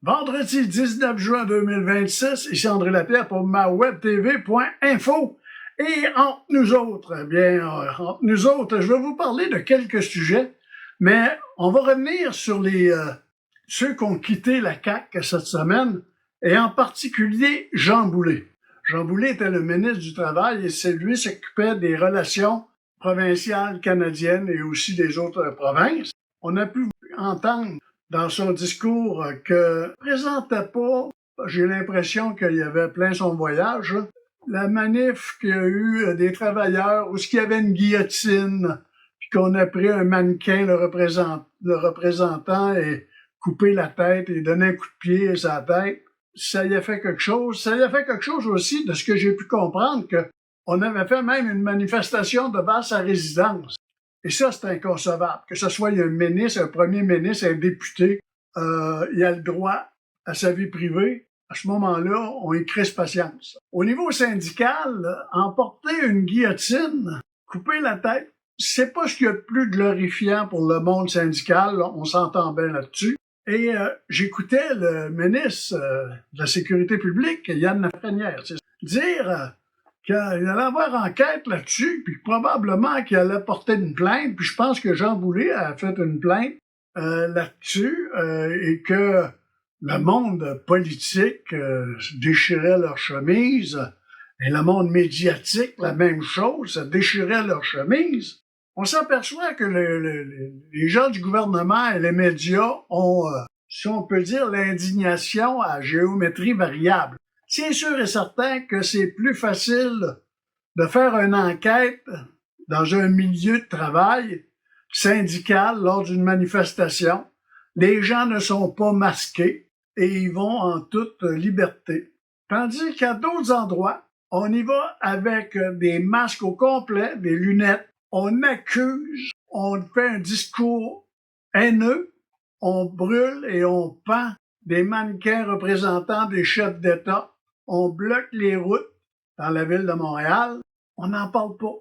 Vendredi 19 juin 2026, ici André Lapierre pour mawebtv.info. Et entre nous autres, je vais vous parler de quelques sujets, mais on va revenir sur ceux qui ont quitté la CAQ cette semaine, et en particulier Jean Boulet. Jean Boulet était le ministre du Travail et c'est lui qui s'occupait des relations provinciales canadiennes et aussi des autres provinces. On a pu entendre dans son discours que présentait pas, j'ai l'impression qu'il y avait plein son voyage, la manif qu'il y a eu des travailleurs où il y avait une guillotine, puis qu'on a pris un mannequin, le représentant, et coupé la tête et donné un coup de pied à sa tête. Ça y a fait quelque chose. Ça y a fait quelque chose aussi de ce que j'ai pu comprendre, que on avait fait même une manifestation devant sa résidence. Et ça, c'est inconcevable. Que ce soit un ministre, un premier ministre, un député, il a le droit à sa vie privée. À ce moment-là, on y crée patience. Au niveau syndical, emporter une guillotine, couper la tête, c'est pas ce qu'il y a de plus glorifiant pour le monde syndical. On s'entend bien là-dessus. Et j'écoutais le ministre de la Sécurité publique, Yann Lafrenière, dire qu'il allait avoir enquête là-dessus, puis probablement qu'il allait porter une plainte, puis je pense que Jean Boulet a fait une plainte là-dessus, et que le monde politique déchirait leur chemise, et le monde médiatique, la même chose, déchirait leur chemise. On s'aperçoit que les gens du gouvernement et les médias ont, si on peut dire, l'indignation à géométrie variable. C'est sûr et certain que c'est plus facile de faire une enquête dans un milieu de travail syndical lors d'une manifestation. Les gens ne sont pas masqués et ils vont en toute liberté. Tandis qu'à d'autres endroits, on y va avec des masques au complet, des lunettes. On accuse, on fait un discours haineux, on brûle et on pend des mannequins représentant des chefs d'État. On bloque les routes dans la ville de Montréal. On n'en parle pas.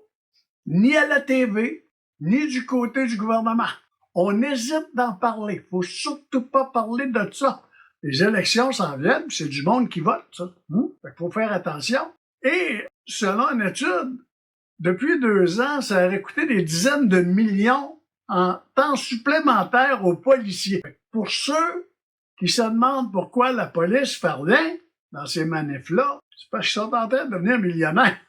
Ni à la TV, ni du côté du gouvernement. On hésite d'en parler. Faut surtout pas parler de ça. Les élections s'en viennent, c'est du monde qui vote, ça. Fait qu'il faut faire attention. Et selon une étude, depuis 2 ans, ça aurait coûté des dizaines de millions en temps supplémentaire aux policiers. Pour ceux qui se demandent pourquoi la police fait rien dans ces manifs-là, c'est parce qu'ils sont en train de devenir millionnaires.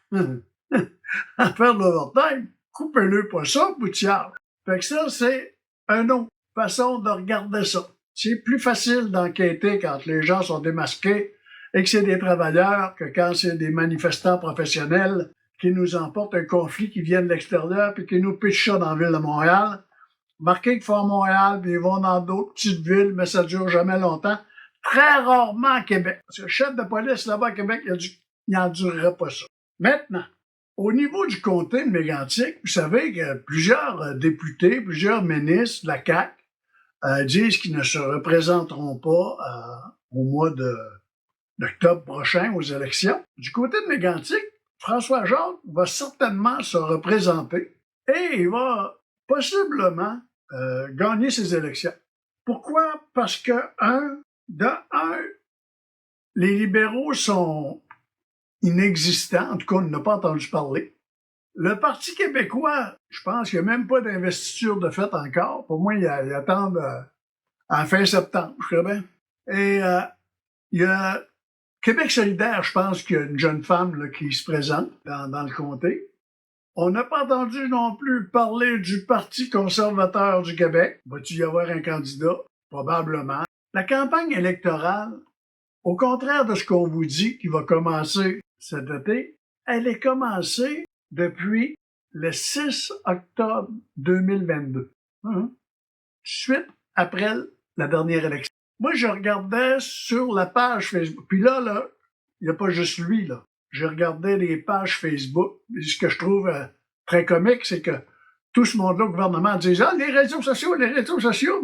À faire de l'overtime, coupez-le pas ça, boutiard. Fait que ça, c'est une autre façon de regarder ça. C'est plus facile d'enquêter quand les gens sont démasqués et que c'est des travailleurs que quand c'est des manifestants professionnels qui nous emportent un conflit qui vient de l'extérieur puis qui nous pichent ça dans la ville de Montréal. Marquez qu'ils font Montréal puis ils vont dans d'autres petites villes, mais ça dure jamais longtemps. Très rarement à Québec. Parce que le chef de police là-bas à Québec, il n'en durerait pas ça. Maintenant, au niveau du comté de Mégantic, vous savez que plusieurs députés, plusieurs ministres de la CAQ disent qu'ils ne se représenteront pas au mois d'octobre prochain aux élections. Du côté de Mégantic, François Jacques va certainement se représenter et il va possiblement gagner ses élections. Pourquoi? Parce que, les libéraux sont inexistants, en tout cas, on n'a pas entendu parler. Le Parti québécois, je pense qu'il n'y a même pas d'investiture de fait encore. Pour moi, ils attendent à fin septembre, je sais bien. Et il y a Québec solidaire, je pense qu'il y a une jeune femme là, qui se présente dans le comté. On n'a pas entendu non plus parler du Parti conservateur du Québec. Va-t-il y avoir un candidat? Probablement. La campagne électorale, au contraire de ce qu'on vous dit qui va commencer cet été, elle est commencée depuis le 6 octobre 2022. Suite après la dernière élection. Moi, je regardais sur la page Facebook. Puis là, il n'y a pas juste lui, là. Je regardais les pages Facebook. Et ce que je trouve très comique, c'est que tout ce monde-là, le gouvernement, dit « Ah, les réseaux sociaux, mais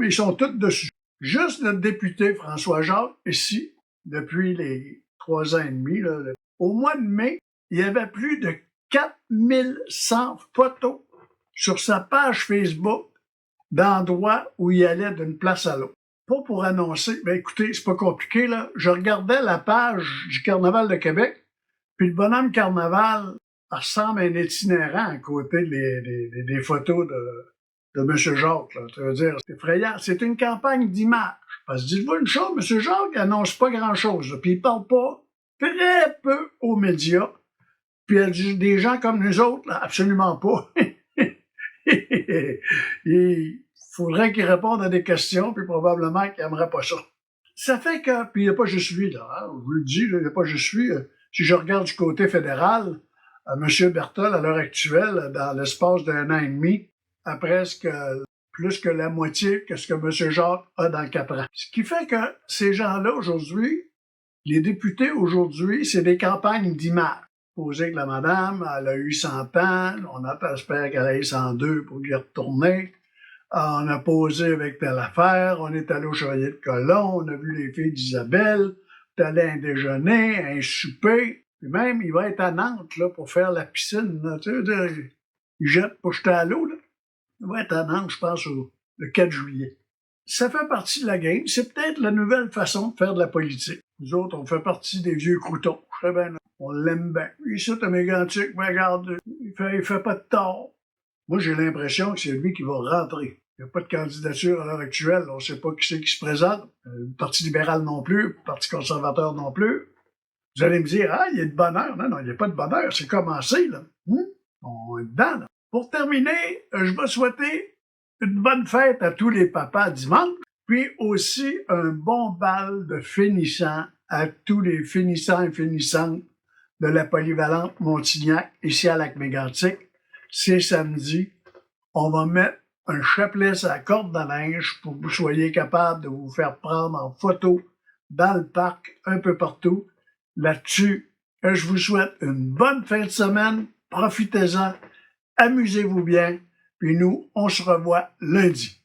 ils sont tous dessus. » Juste notre député François Jacques, ici, depuis les 3 ans et demi, là, au mois de mai, il y avait plus de 4100 photos sur sa page Facebook d'endroits où il allait d'une place à l'autre. pas pour annoncer. Ben écoutez, c'est pas compliqué, là. Je regardais la page du Carnaval de Québec, puis le bonhomme Carnaval ressemble à un itinérant à côté des photos de M. Jacques, là. Ça veut dire, c'est effrayant. C'est une campagne d'image. Parce que dites-vous une chose, M. Jacques annonce pas grand-chose, là, puis il parle pas très peu aux médias. Puis des gens comme nous autres, là, absolument pas. Il faudrait qu'il réponde à des questions, puis probablement qu'il n'aimerait pas ça. Ça fait que, puis il n'y a pas juste lui, là, hein, je vous le dis, là, il n'y a pas juste lui. Si je regarde du côté fédéral, M. Berthold, à l'heure actuelle, dans l'espace d'un an et demi, a presque plus que la moitié que ce que M. Jacques a dans 4 ans. Ce qui fait que ces gens-là, aujourd'hui, les députés aujourd'hui, c'est des campagnes d'image. Posé que la madame, elle a eu 100 ans, on espère qu'elle a eu 102 pour lui retourner. On a posé avec telle affaire, on est allé au Chevalier de Colomb, on a vu les filles d'Isabelle, on est allé à un déjeuner, à un souper, puis même il va être à Nantes là, pour faire la piscine. Là, tu sais, il jette pour jeter à l'eau. Là. Il va être à Nantes, je pense, le 4 juillet. Ça fait partie de la game. C'est peut-être la nouvelle façon de faire de la politique. Nous autres, on fait partie des vieux croutons. Je sais bien, on l'aime bien. Ici, t'as Mégantic, mais regarde, il fait pas de tort. Moi, j'ai l'impression que c'est lui qui va rentrer. Il n'y a pas de candidature à l'heure actuelle. On ne sait pas qui c'est qui se présente. Le Parti libéral non plus, le Parti conservateur non plus. Vous allez me dire, ah, il y a de bonheur. Non, il n'y a pas de bonheur. C'est commencé, là. On est dedans, là. Pour terminer, je vais souhaiter une bonne fête à tous les papas dimanche, puis aussi un bon bal de finissants à tous les finissants et finissantes de la polyvalente Montignac, ici à Lac-Mégantic. C'est samedi. On va mettre un chapelet sur la corde de neige pour que vous soyez capable de vous faire prendre en photo dans le parc, un peu partout. Là-dessus, je vous souhaite une bonne fin de semaine. Profitez-en. Amusez-vous bien. Puis nous, on se revoit lundi.